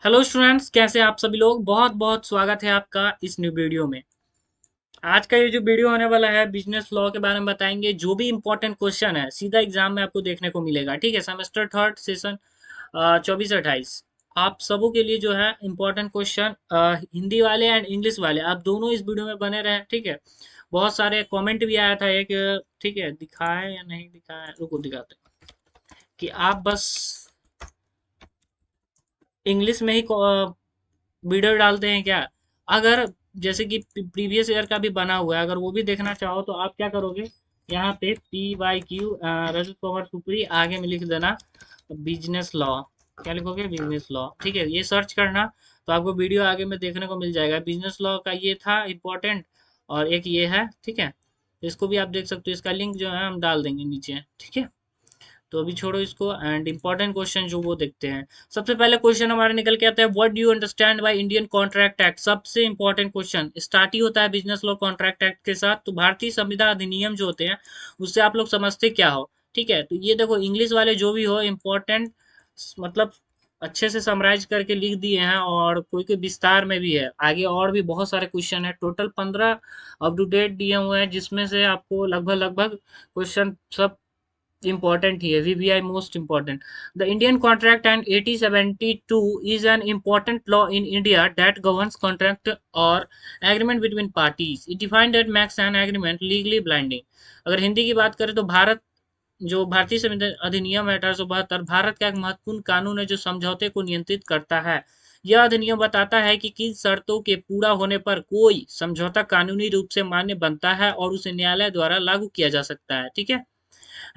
Hello students, कैसे आप सभी लोग। बहुत बहुत स्वागत है आपका इस न्यू वीडियो में। आज का ये जो वीडियो होने वाला है बिजनेस लॉ के बारे में बताएंगे। जो भी इंपॉर्टेंट क्वेश्चन है सीधा एग्जाम में आपको देखने को मिलेगा। ठीक है, सेमेस्टर थर्ड सेशन 24-28 आप सबों के लिए जो है इंपॉर्टेंट क्वेश्चन, हिंदी वाले एंड इंग्लिश वाले, आप दोनों इस वीडियो में बने रहें। ठीक है, बहुत सारे कमेंट भी आया था एक। ठीक है, दिखाए या नहीं दिखाए, रुको दिखाते हैं। कि आप बस इंग्लिश में ही वीडियो डालते हैं क्या। अगर जैसे कि प्रीवियस ईयर का भी बना हुआ है, अगर वो भी देखना चाहो तो आप क्या करोगे, यहाँ पे PYQ रजत पवार सुप्री आगे में लिख देना बिजनेस लॉ। क्या लिखोगे, बिजनेस लॉ। ठीक है, ये सर्च करना तो आपको वीडियो आगे में देखने को मिल जाएगा। बिजनेस लॉ का ये था इम्पोर्टेंट, और एक ये है। ठीक है, इसको भी आप देख सकते हो, इसका लिंक जो है हम डाल देंगे नीचे। ठीक है, तो अभी छोड़ो इसको एंड इंपॉर्टेंट क्वेश्चन जो वो देखते हैं। सबसे पहले क्वेश्चन हमारा निकल के आता है, what do you understand by Indian contract act. सबसे इंपॉर्टेंट क्वेश्चन स्टार्ट ही होता है बिजनेस लॉ कॉन्ट्रैक्ट एक्ट के साथ। तो भारतीय संविदा अधिनियम जो होते हैं उससे आप लोग समझते क्या हो। ठीक है, तो ये देखो इंग्लिश वाले जो भी हो इंपॉर्टेंट, मतलब अच्छे से समराइज करके लिख दिए हैं, और कोई कोई विस्तार में भी है। आगे और भी बहुत सारे क्वेश्चन है, टोटल 15 अप टू डेट दिए हुए हैं, जिसमें से आपको लगभग लगभग क्वेश्चन सब important here. VBI most important. The Indian Contract and 8072 is an important law in India that governs contract or agreement between parties. It defined that makes an agreement legally binding. अगर हिंदी की बात करें तो भारत जो भारतीय संविधान अधिनियम है 1872 भारत का एक महत्वपूर्ण कानून है जो समझौते को नियंत्रित करता है। यह अधिनियम बताता है कि किन शर्तों के पूरा होने पर कोई समझौता कानूनी रूप से मान्य बनता है और उसे न्यायालय द्वारा लागू किया जा सकता है। ठीक है,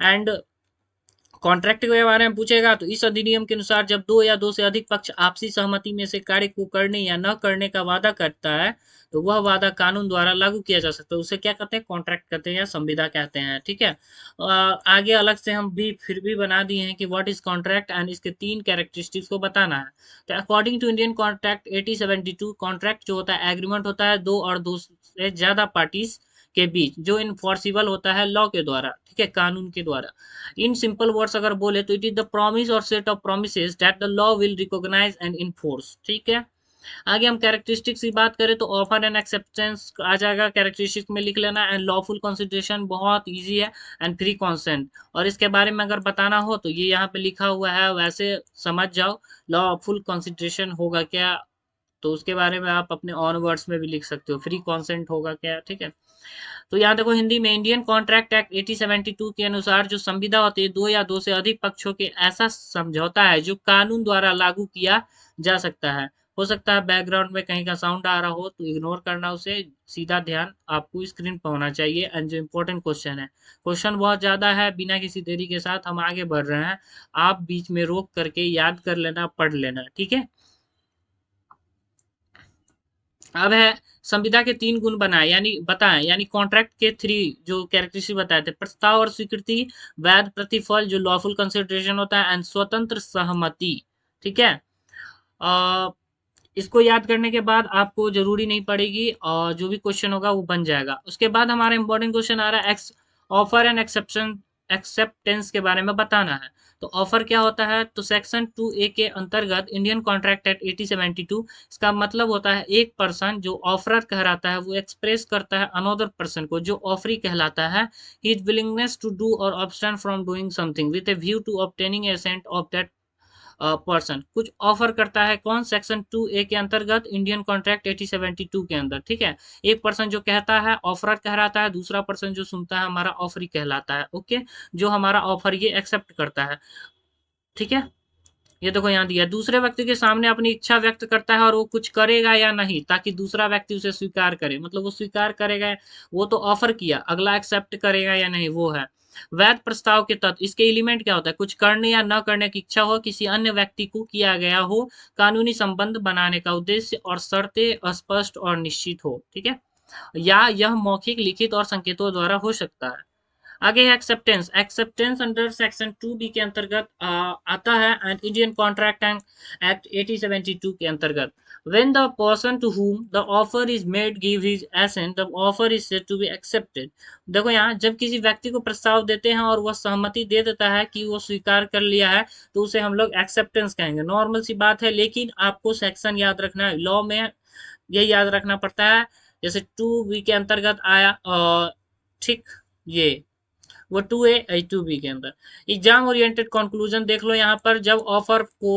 एंड कॉन्ट्रैक्ट के बारे में पूछेगा तो इस अधिनियम के अनुसार जब दो या दो से अधिक पक्ष आपसी सहमति में से कार्य को करने या न करने का वादा करता है तो वह वादा कानून द्वारा लागू किया जा सकता है। उसे क्या कहते हैं, कॉन्ट्रैक्ट कहते हैं या संविदा कहते हैं। ठीक है, आगे अलग से हम भी फिर भी बना दिए हैं कि व्हाट इज कॉन्ट्रैक्ट एंड इसके तीन कैरेक्टरिस्टिक्स को बताना है। तो according to Indian contract 8072 contract जो होता है एग्रीमेंट होता है दो और दो से ज्यादा पार्टीज के बीच जो इनफोर्सिबल होता है लॉ के द्वारा। ठीक है, कानून के द्वारा। इन सिंपल वर्ड्स अगर बोले तो इट इज द प्रॉमिस और set of promises that the law will recognise and enforce. ठीक है, आगे हम कैरेक्टरिस्टिक्स की बात करें तो ऑफर एंड एक्सेप्टेंस आ जाएगा, कैरेक्टरिस्टिक्स में लिख लेना। एंड लॉफुल कंसिडरेशन बहुत इजी है, एंड फ्री कंसेंट। और इसके बारे में अगर बताना हो तो ये यहाँ पे लिखा हुआ है, वैसे समझ जाओ। लॉफुल कंसिडरेशन होगा क्या, तो उसके बारे में आप अपने ऑन वर्ड्स में भी लिख सकते हो, फ्री कंसेंट होगा क्या। ठीक है, तो यहाँ देखो हिंदी में इंडियन कॉन्ट्रैक्ट एक्ट 8072 के अनुसार जो संविदा होती है दो या दो से अधिक पक्षों के ऐसा समझौता है जो कानून द्वारा लागू किया जा सकता है। हो सकता है बैकग्राउंड में कहीं का साउंड आ रहा हो तो इग्नोर करना उसे, सीधा ध्यान आपको स्क्रीन पर होना चाहिए। एंड जो इम्पोर्टेंट क्वेश्चन है, क्वेश्चन बहुत ज्यादा है, बिना किसी देरी के साथ हम आगे बढ़ रहे हैं। आप बीच में रोक करके याद कर लेना, पढ़ लेना। ठीक है, अब है संविदा के तीन गुण बनाए यानी बताएं, यानी कॉन्ट्रैक्ट के थ्री जो कैरेक्टरिस्टिक बताए थे, प्रस्ताव और स्वीकृति, वैध प्रतिफल जो लॉफुल कंसिडरेशन होता है, एंड स्वतंत्र सहमति। ठीक है, अ, इसको याद करने के बाद आपको जरूरी नहीं पड़ेगी, और जो भी क्वेश्चन होगा वो बन जाएगा। उसके बाद हमारा इंपॉर्टेंट क्वेश्चन आ रहा है x offer and exception acceptance के बारे में बताना है। तो ऑफर क्या होता है, तो सेक्शन 2A के अंतर्गत इंडियन कॉन्ट्रैक्ट एक्ट 8072 इसका मतलब होता है एक पर्सन जो ऑफरर कहलाता है वो एक्सप्रेस करता है अनदर पर्सन को जो ऑफरी कहलाता है his willingness to do or abstain from doing something with a view to obtaining assent of that person. कुछ ऑफर करता है कौन, सेक्शन 2A के अंतर्गत इंडियन कॉन्ट्रैक्ट 8072 के अंदर। ठीक है, एक पर्सन जो कहता है ऑफरर कहलाता है, दूसरा पर्सन जो सुनता है हमारा ऑफरी कहलाता है। ओके, जो हमारा ऑफर ये एक्सेप्ट करता है। ठीक है, ये देखो यहाँ दिया, दूसरे व्यक्ति के सामने अपनी इच्छा व्यक्त करता है और वो कुछ करेगा या नहीं ताकि दूसरा व्यक्ति उसे स्वीकार करे, मतलब वो स्वीकार करेगा, वो तो ऑफर किया, अगला एक्सेप्ट करेगा या नहीं वो है। वैध प्रस्ताव के तत्व, इसके एलिमेंट क्या होता है, कुछ करने या न करने की इच्छा हो, किसी अन्य व्यक्ति को किया गया हो, कानूनी संबंध बनाने का उद्देश्य और शर्तें स्पष्ट और निश्चित हो। ठीक है, या यह मौखिक लिखित और संकेतों द्वारा हो सकता है। आगे है acceptance. Acceptance under section 2B के अंतर्गत आता है एंड इंडियन कॉन्ट्रैक्ट एक्ट 1872 के अंतर्गत। When the person to whom the offer is made give his assent, the offer is said to be accepted. देखो यहाँ जब किसी व्यक्ति को प्रस्ताव देते हैं और वह सहमति दे देता है कि वो स्वीकार कर लिया है, तो उसे हम लोग एक्सेप्टेंस कहेंगे। नॉर्मल सी बात है, लेकिन आपको सेक्शन याद रखना है, लॉ में ये याद रखना पड़ता है। जैसे 2B के अंतर्गत आया ठीक, ये वो 2A 2B के अंदर। एग्जाम ओरिएंटेड कंक्लूजन देख लो यहाँ पर, जब ऑफर को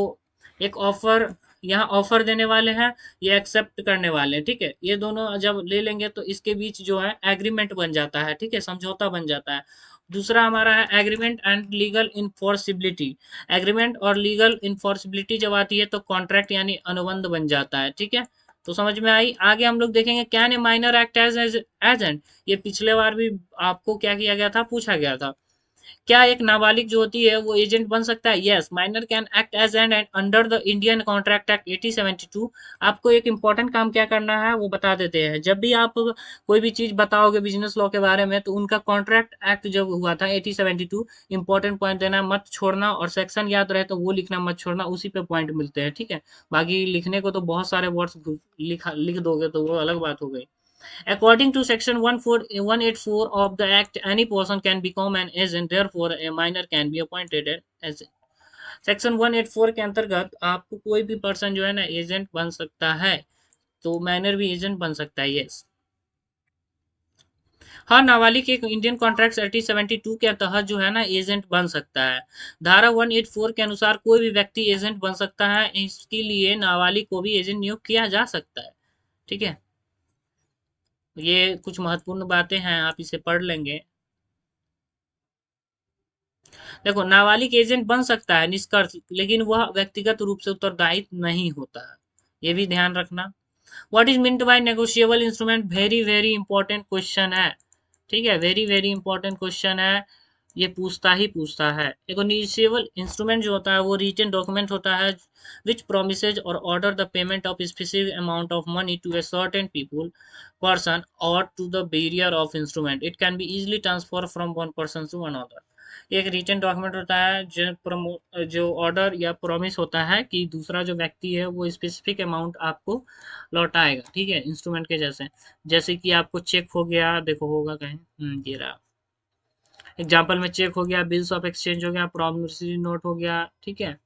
एक ऑफर, यहाँ ऑफर देने वाले हैं, ये एक्सेप्ट करने वाले हैं, ठीक है, ये दोनों जब ले लेंगे तो इसके बीच जो है एग्रीमेंट बन जाता है, ठीक है, समझौता बन जाता है। दूसरा हमारा है agreement and legal enforceability. Agreement और लीगल इन्फोर्सिबिलिटी जब आती है तो कॉन्ट्रैक्ट यानी अनुबंध बन जाता है, ठीक है। तो समझ में आई। आगे हम लोग देखेंगे can a minor act as agent. ये पिछले बार भी आपको क्या किया गया था, पूछा गया था। क्या एक नाबालिग जो होती है वो एजेंट बन सकता है? Yes, minor can act as an under the Indian contract act 1872। आपको एक इंपॉर्टेंट काम क्या करना है वो बता देते हैं। जब भी आप कोई भी चीज बताओगे बिजनेस लॉ के बारे में, तो उनका कॉन्ट्रैक्ट एक्ट जब हुआ था 1872, इंपॉर्टेंट पॉइंट देना मत छोड़ना, और सेक्शन याद रहे तो वो लिखना मत छोड़ना, उसी पे पॉइंट मिलते हैं, ठीक है। बाकी लिखने को तो बहुत सारे वर्ड्स लिख दोगे तो वो अलग बात हो गई। According to section 184 of the act, any person can become an agent, therefore a minor can be appointed as। Section 184 के अंतर्गत आपको कोई भी पर्सन जो है ना एजेंट बन सकता है, तो माइनर भी एजेंट बन सकता है, यस। हाँ, नाबालिग एक इंडियन कॉन्ट्रैक्ट 1872 के तहत जो है ना एजेंट बन सकता है। धारा 184 के अनुसार कोई भी व्यक्ति एजेंट बन सकता है, इसके लिए नाबालिग को भी एजेंट नियुक्त किया जा सकता है, ठीक है। ये कुछ महत्वपूर्ण बातें हैं, आप इसे पढ़ लेंगे। देखो, नाबालिग एजेंट बन सकता है निष्कर्ष, लेकिन वह व्यक्तिगत रूप से उत्तरदायी नहीं होता है, ये भी ध्यान रखना। What is meant by negotiable instrument? Very very important question है, ठीक है, वेरी वेरी इंपॉर्टेंट क्वेश्चन है। ये पूछता ही पूछता है। देखो, नेगोशिएबल इंस्ट्रूमेंट जो होता है वो रिटन डॉक्यूमेंट होता है which promises or order the payment of a specific amount of money to a certain people, person or to the bearer of instrument. It can be easily transferred from one person to another. एक written document होता है जो order या promise होता है कि दूसरा जो व्यक्ति है वो स्पेसिफिक अमाउंट आपको लौटाएगा, ठीक है, इंस्ट्रूमेंट के जैसे। जैसे कि आपको चेक हो गया, देखो होगा कहीं, ये रहा एग्जाम्पल में, चेक हो गया, बिल्स ऑफ एक्सचेंज हो गया, प्रॉमिसरी नोट हो गया, ठीक है।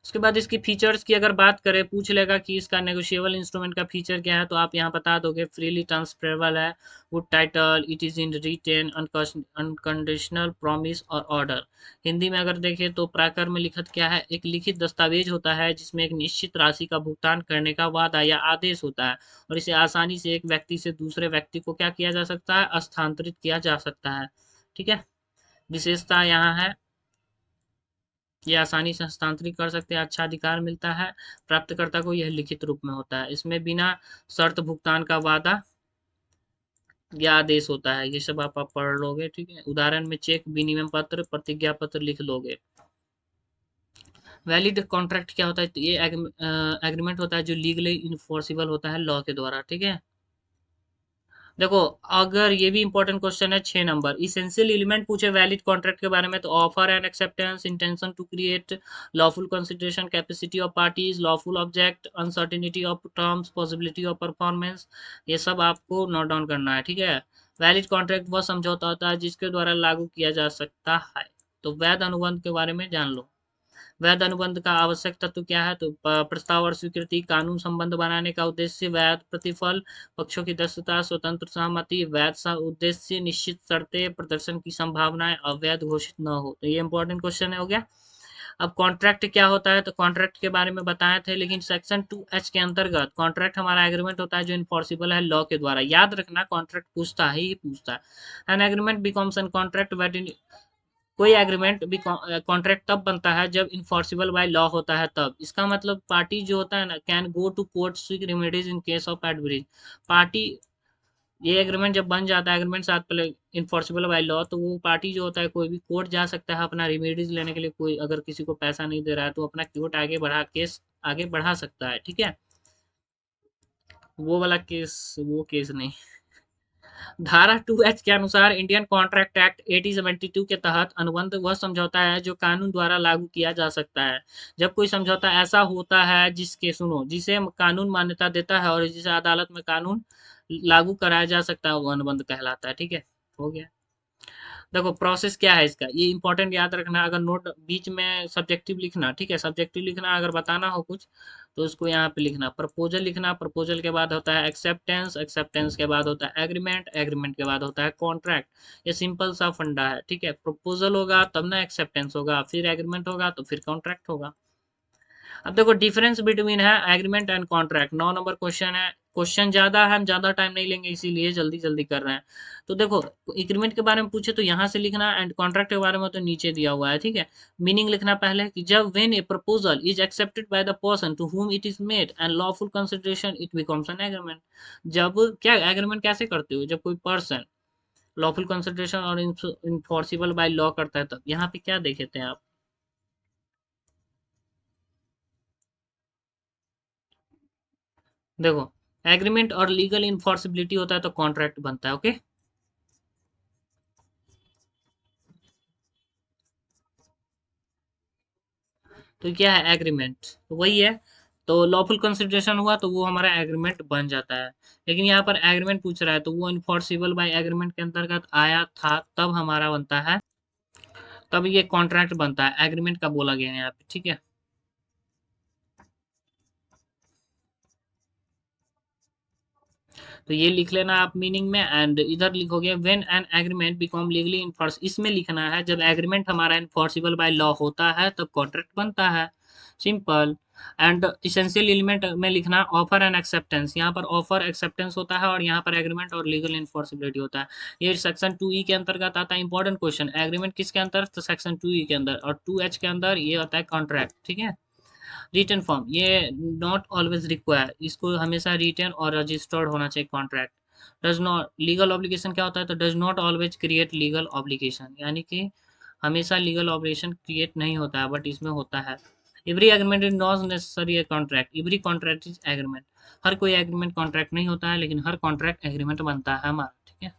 उसके बाद इसकी फीचर्स की अगर बात करें, पूछ लेगा कि इसका नेगोशिएबल इंस्ट्रूमेंट का फीचर क्या है, तो आप यहाँ बता दोगे फ्रीली ट्रांसफरेबल है, good title, it is in written, unconditional promise और ऑर्डर। हिंदी में अगर देखें तो प्राकर में लिखित क्या है, एक लिखित दस्तावेज होता है जिसमें एक निश्चित राशि का भुगतान करने का वादा या आदेश होता है, और इसे आसानी से एक व्यक्ति से दूसरे व्यक्ति को क्या किया जा सकता है, स्थानांतरित किया जा सकता है, ठीक है। विशेषता यहाँ है, ये आसानी से हस्तांतरित कर सकते हैं, अच्छा अधिकार मिलता है, प्राप्तकर्ता को यह लिखित रूप में होता है, इसमें बिना शर्त भुगतान का वादा या आदेश होता है। ये सब आप पढ़ लोगे, ठीक है। उदाहरण में चेक, विनिमय पत्र, प्रतिज्ञा पत्र लिख लोगे। वैलिड कॉन्ट्रैक्ट क्या होता है? तो ये एग्रीमेंट होता है जो लीगली इन्फोर्सिबल होता है लॉ के द्वारा, ठीक है। देखो, अगर ये भी इंपॉर्टेंट क्वेश्चन है 6 नंबर, इसेंशियल एलिमेंट पूछे वैलिड कॉन्ट्रैक्ट के बारे में, तो offer and acceptance, intention to create, lawful consideration, capacity of parties, lawful object, uncertainty of terms, possibility of performance, ये सब आपको नोट डाउन करना है, ठीक है। वैलिड कॉन्ट्रैक्ट वह समझौता होता है जिसके द्वारा लागू किया जा सकता है। तो वैध अनुबंध के बारे में जान लो। वैध अनुबंध का आवश्यक तत्व क्या है? तो प्रस्ताव और स्वीकृति, कानून संबंध बनाने का उद्देश्य, वैध प्रतिफल, पक्षों की दक्षता, स्वतंत्र सहमति, वैध उद्देश्य, निश्चित शर्तें, प्रदर्शन की संभावनाएं, अवैध घोषित न हो। तो ये इंपॉर्टेंट क्वेश्चन हो गया। अब कॉन्ट्रैक्ट क्या होता है? तो कॉन्ट्रैक्ट के बारे में बताए थे, लेकिन सेक्शन 2H के अंतर्गत कॉन्ट्रैक्ट हमारा एग्रीमेंट होता है जो इन्फोर्सिबल है लॉ के द्वारा। याद रखना, कॉन्ट्रैक्ट पूछता ही पूछता है। An agreement becomes N contract when, कोई एग्रीमेंट भी कॉन्ट्रैक्ट तब बनता है जब इन्फोर्सिबल बाय लॉ होता है तब। इसका मतलब पार्टी जो होता है ना can go to court seek remedies in case of adversaries. Party, ये एग्रीमेंट जब बन जाता है, एग्रीमेंट साथ पहले इन्फोर्सिबल बाय लॉ, तो वो पार्टी जो होता है कोई भी कोर्ट जा सकता है अपना रेमेडीज लेने के लिए। कोई अगर किसी को पैसा नहीं दे रहा है तो अपना कोर्ट आगे बढ़ा, केस आगे बढ़ा सकता है, ठीक है। वो वाला केस, वो केस नहीं। धारा 2H के अनुसार इंडियन कॉन्ट्रैक्ट एक्ट 1872 के तहत अनुबंध वह समझौता है जो कानून द्वारा लागू किया जा सकता है। जब कोई समझौता ऐसा होता है जिसके सुनो जिसे कानून मान्यता देता है और जिसे अदालत में कानून लागू कराया जा सकता है, वो अनुबंध कहलाता है। ठीक है, हो गया। देखो प्रोसेस क्या है इसका, ये इंपॉर्टेंट याद रखना। अगर नोट बीच में सब्जेक्टिव लिखना, ठीक है, सब्जेक्टिव लिखना, अगर बताना हो कुछ तो उसको यहाँ पे लिखना। प्रपोजल लिखना, प्रपोजल के बाद होता है एक्सेप्टेंस, एक्सेप्टेंस के बाद होता है एग्रीमेंट, एग्रीमेंट के बाद होता है कॉन्ट्रैक्ट। ये सिंपल सा फंडा है। ठीक है, प्रपोजल होगा तब ना एक्सेप्टेंस होगा, फिर एग्रीमेंट होगा तो फिर कॉन्ट्रैक्ट होगा। अब देखो डिफरेंस बिटवीन है agreement and contract. 9 number question है, क्वेश्चन ज्यादा है, हम ज्यादा टाइम नहीं लेंगे इसीलिए जल्दी जल्दी कर रहे हैं। तो देखो एग्रीमेंट के बारे में पूछे तो यहाँ से लिखना, एंड कॉन्ट्रैक्ट के बारे में तो नीचे दिया हुआ है। ठीक है, मीनिंग लिखना पहले कि जब when a proposal is accepted by the person to whom it is made and lawful consideration it becomes an agreement. जब क्या एग्रीमेंट कैसे करते हो, जब कोई पर्सन लॉफुल कंसिडरेशन और इन्फोर्सिबल बाय लॉ करता है तब। यहाँ पे क्या देखे थे आप, देखो एग्रीमेंट और लीगल इन्फोर्सिबिलिटी होता है तो कॉन्ट्रैक्ट बनता है। ओके, तो क्या है एग्रीमेंट, तो वही है। तो लॉफुल कंसिडरेशन हुआ तो वो हमारा एग्रीमेंट बन जाता है। लेकिन यहाँ पर एग्रीमेंट पूछ रहा है तो वो इन्फोर्सिबल बाय एग्रीमेंट के अंतर्गत आया था तब हमारा बनता है, तब ये कॉन्ट्रैक्ट बनता है। एग्रीमेंट का बोला गया है यहाँ पे। ठीक है, तो ये लिख लेना आप मीनिंग में, एंड इधर लिखोगे when an agreement become legally enforce. इसमें लिखना है जब एग्रीमेंट हमारा इन्फोर्सिबल बाय लॉ होता है तब कॉन्ट्रैक्ट बनता है। सिंपल। एंड इसेंशियल एलिमेंट में लिखना ऑफर एंड एक्सेप्टेंस। यहाँ पर ऑफर एक्सेप्टेंस होता है और यहाँ पर एग्रीमेंट और लीगल इन्फोर्सिबिलिटी होता है। ये सेक्शन 2E के अंतर्गत आता है। इंपॉर्टेंट क्वेश्चन, एग्रीमेंट किसके अंदर, तो सेक्शन 2E के अंदर, और 2H के अंदर ये होता है कॉन्ट्रैक्ट। ठीक है, रिटन फॉर्म ये नॉट ऑलवेज रिक्वायर, इसको हमेशा रिटन और रजिस्टर्ड होना चाहिए contract. Does not, legal obligation क्या होता है, तो does not always create legal obligation, यानी कि हमेशा लीगल ऑब्लिगेशन क्रिएट नहीं होता है, बट इसमें होता है। Every agreement is not necessary a contract, every contract is agreement. हर कोई एग्रीमेंट कॉन्ट्रैक्ट नहीं होता है, लेकिन हर कॉन्ट्रैक्ट एग्रीमेंट बनता है हमारा। ठीक है,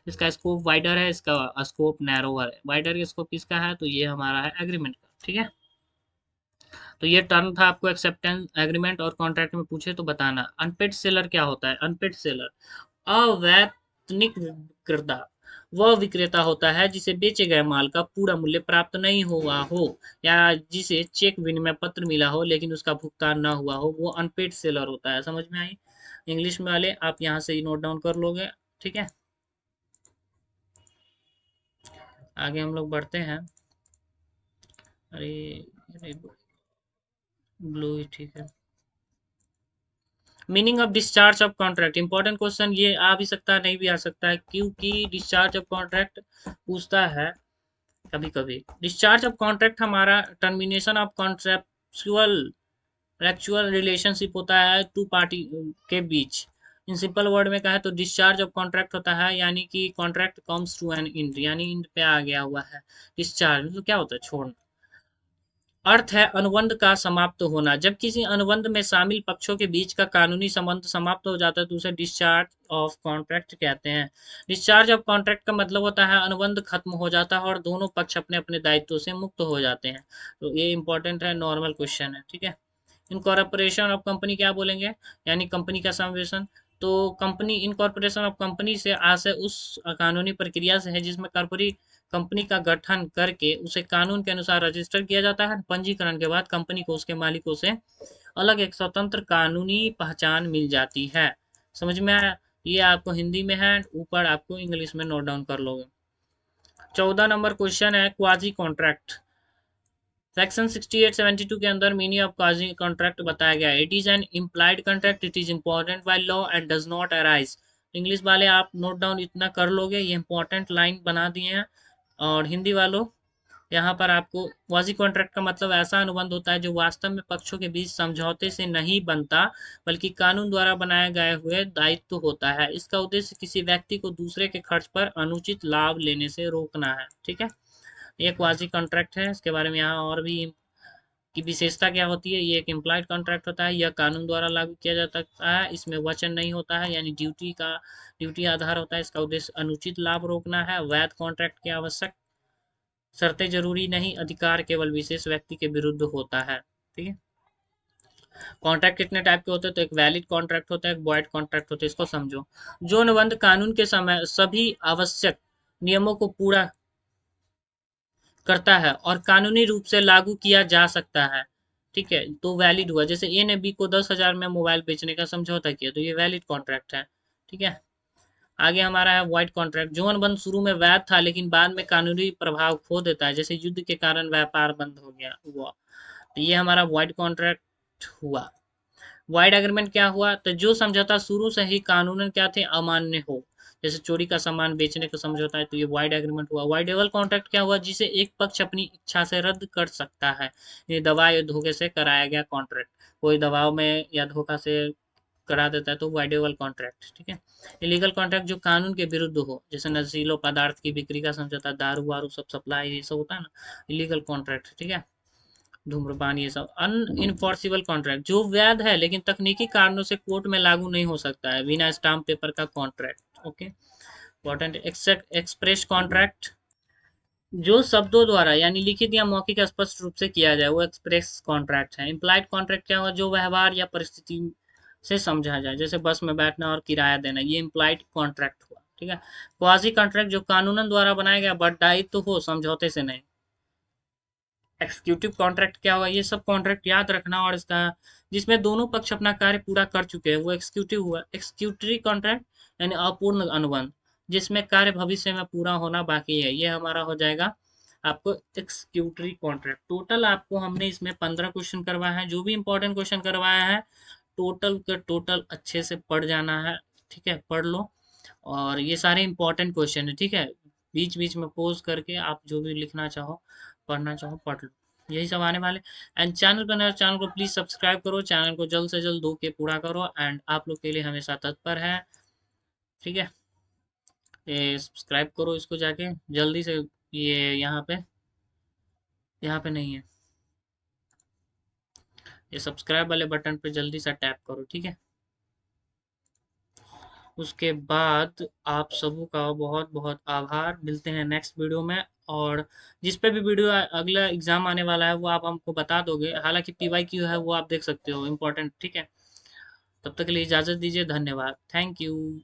इसका स्कोप वाइडर है, इसका स्कोप नैरोवर है। वाइडर स्कोप किसका है, तो ये हमारा है एग्रीमेंट का। ठीक है, तो ये टर्म था, आपको एक्सेप्टेंस एग्रीमेंट और कॉन्ट्रैक्ट में पूछे तो बताना। अनपेड सेलर क्या होता है, अनपेड सेलर अवैतनिक विक्रेता। वह विक्रेता होता है जिसे बेचे गए माल का पूरा मूल्य प्राप्त नहीं हुआ हो, या जिसे चेक विनिमय पत्र मिला हो लेकिन उसका भुगतान ना हुआ हो, वो अनपेड सेलर होता है। समझ में आई? इंग्लिश में वाले आप यहाँ से ही नोट डाउन कर लोगे। ठीक है, आगे हम लोग बढ़ते हैं। अरे, अरे ब्लू ही ठीक है। Meaning of discharge of contract, important question, ये आ भी सकता है नहीं भी आ सकता है, क्योंकि डिस्चार्ज ऑफ कॉन्ट्रैक्ट पूछता है कभी कभी। डिस्चार्ज ऑफ कॉन्ट्रैक्ट हमारा termination of contractual actual relationship होता है टू पार्टी के बीच। इन सिंपल वर्ड में कहा तो डिस्चार्ज ऑफ कॉन्ट्रैक्ट होता है, यानी कि contract comes to an end, यानी एंड पे आ गया हुआ है। डिस्चार्ज मतलब क्या होता है, छोड़ना। अर्थ है अनुबंध का समाप्त होना। जब किसी अनुबंध में शामिल पक्षों के बीच का कानूनी संबंध समाप्त हो जाता है तो उसे डिस्चार्ज ऑफ कॉन्ट्रैक्ट कहते हैं। डिस्चार्ज ऑफ कॉन्ट्रैक्ट का मतलब होता है अनुबंध खत्म हो जाता है और दोनों पक्ष अपने अपने दायित्वों से मुक्त हो जाते हैं। तो ये इंपॉर्टेंट है, नॉर्मल क्वेश्चन है। ठीक है, इनकॉर्पोरेशन ऑफ कंपनी क्या बोलेंगे, यानी कंपनी का समावेशन। तो कंपनी, इनकॉर्पोरेशन ऑफ कंपनी से आशय उस कानूनी प्रक्रिया से है जिसमें कॉर्पोरेट कंपनी का गठन करके उसे कानून के अनुसार रजिस्टर किया जाता है। पंजीकरण के बाद कंपनी को उसके मालिकों से अलग एक स्वतंत्र कानूनी पहचान मिल जाती है। समझ में आया? ये आपको हिंदी में है, ऊपर आपको इंग्लिश में नोट डाउन कर लोगे। 14 नंबर क्वेश्चन है क्वाजी कॉन्ट्रैक्ट। सेक्शन 68-72 के अंदर मीनिंग ऑफ क्वाजी कॉन्ट्रैक्ट बताया गया है। It is an implied contract, it is important by law and does not arise. English वाले आप नोट डाउन इतना कर लोगे, ये इंपॉर्टेंट लाइन बना दिए हैं। और हिंदी वालों, यहाँ पर आपको क्वाजी कॉन्ट्रैक्ट का मतलब ऐसा अनुबंध होता है जो वास्तव में पक्षों के बीच समझौते से नहीं बनता, बल्कि कानून द्वारा बनाए गए हुए दायित्व होता है। इसका उद्देश्य किसी व्यक्ति को दूसरे के खर्च पर अनुचित लाभ लेने से रोकना है। ठीक है, ये क्वाजी कॉन्ट्रैक्ट है, इसके बारे में यहाँ और भी की विशेषता क्या होती है? ये एक इम्प्लॉयड कॉन्ट्रैक्ट होता है, यह कानून द्वारा लागू किया जा सकता है, इसमें वचन नहीं होता है, यानी ड्यूटी आधार होता है, इसका उद्देश्य अनुचित लाभ रोकना है, वैध कॉन्ट्रैक्ट की आवश्यक शर्तें जरूरी नहीं, अधिकार केवल विशेष व्यक्ति के विरुद्ध होता है। ठीक है। कॉन्ट्रैक्ट कितने टाइप के होते हैं? तो एक वैलिड कॉन्ट्रैक्ट होता है, एक वॉइड कॉन्ट्रैक्ट होता है। इसको समझो। जो अनुबंध कानून के समय सभी आवश्यक नियमों को पूरा करता है और कानूनी रूप से लागू किया जा सकता है, ठीक है, तो वैलिड हुआ। जैसे ए ने बी को 10,000 में मोबाइल बेचने का समझौता किया, तो ये वैलिड कॉन्ट्रैक्ट है। ठीक है। आगे हमारा है वाइड कॉन्ट्रैक्ट। जो अनुबंध शुरू में वैध था लेकिन बाद में कानूनी प्रभाव खो देता है, जैसे युद्ध के कारण व्यापार बंद हो गया हुआ, तो ये हमारा वाइड कॉन्ट्रैक्ट हुआ। वाइड एग्रीमेंट क्या हुआ? तो जो समझौता शुरू से ही कानूनन क्या थे? अमान्य हो, जैसे चोरी का सामान बेचने का समझौता है, तो ये वाइड एग्रीमेंट हुआ। वाइडेबल कॉन्ट्रैक्ट क्या हुआ? जिसे एक पक्ष अपनी इच्छा से रद्द कर सकता है, ये दबाव या धोखे से कराया गया कॉन्ट्रैक्ट। कोई दबाव में या धोखा से करा देता है तो वाइडेबल कॉन्ट्रैक्ट। ठीक है। इलीगल कॉन्ट्रैक्ट जो कानून के विरुद्ध हो, जैसे नशीलो पदार्थ की बिक्री का समझौता, दारू वारू सब सप्लाई, ये सब होता है ना, इलीगल कॉन्ट्रैक्ट। ठीक है। धूम्रपान, ये सब। अनइनफोर्सिबल कॉन्ट्रैक्ट जो वैध है लेकिन तकनीकी कारणों से कोर्ट में लागू नहीं हो सकता है, बिना स्टाम्प पेपर का contract. Okay. Important. Express contract जो शब्दों द्वारा यानी लिखित या मौखिक स्पष्ट रूप से किया जाए, वो एक्सप्रेस कॉन्ट्रैक्ट है। इम्प्लाइड कॉन्ट्रैक्ट क्या हुआ? जो व्यवहार या परिस्थिति से समझा जाए, जैसे बस में बैठना और किराया देना, ये इम्प्लाइड कॉन्ट्रैक्ट हुआ। ठीक है। क्वासी कॉन्ट्रैक्ट जो कानूनन द्वारा बनाया गया बट दायित्व हो, समझौते से नहीं। एक्सिक्यूटिव कॉन्ट्रैक्ट क्या हुआ? ये सब कॉन्ट्रैक्ट याद रखना, और इसका जिसमें दोनों पक्ष अपना कार्य पूरा कर चुके हैं, वो एक्सिक्यूटिव हुआ। एक्सिक्यूटरी कॉन्ट्रैक्ट यानी अपूर्ण अनुबंध, जिसमें कार्य भविष्य में पूरा होना बाकी है, ये हमारा हो जाएगा आपको एक्सिक्यूटरी कॉन्ट्रैक्ट। टोटल आपको हमने इसमें 15 क्वेश्चन करवाए हैं। जो भी इंपॉर्टेंट क्वेश्चन करवाया है, टोटल के टोटल अच्छे से पढ़ जाना है। ठीक है, पढ़ लो। और ये सारे इंपॉर्टेंट क्वेश्चन है। ठीक है। बीच बीच में पोज करके आप जो भी लिखना चाहो, पढ़ना चाहो, पढ़ लो। यही सब आने वाले। एंड चैनल पर नया, चैनल को प्लीज सब्सक्राइब करो, चैनल को जल्द से जल्द 2 के पूरा करो, एंड आप लोग के लिए हमेशा तत्पर है। ठीक है। ये सब्सक्राइब करो इसको जाके जल्दी से। ये यहाँ पे नहीं है, ये सब्सक्राइब वाले बटन पे जल्दी से टैप करो। ठीक है। उसके बाद आप सबों का बहुत बहुत आभार। मिलते हैं नेक्स्ट वीडियो में। और जिस पे भी वीडियो अगला एग्जाम आने वाला है वो आप हमको बता दोगे, हालांकि PYQ है वो आप देख सकते हो, इम्पोर्टेंट। ठीक है। तब तक के लिए इजाज़त दीजिए। धन्यवाद। Thank you.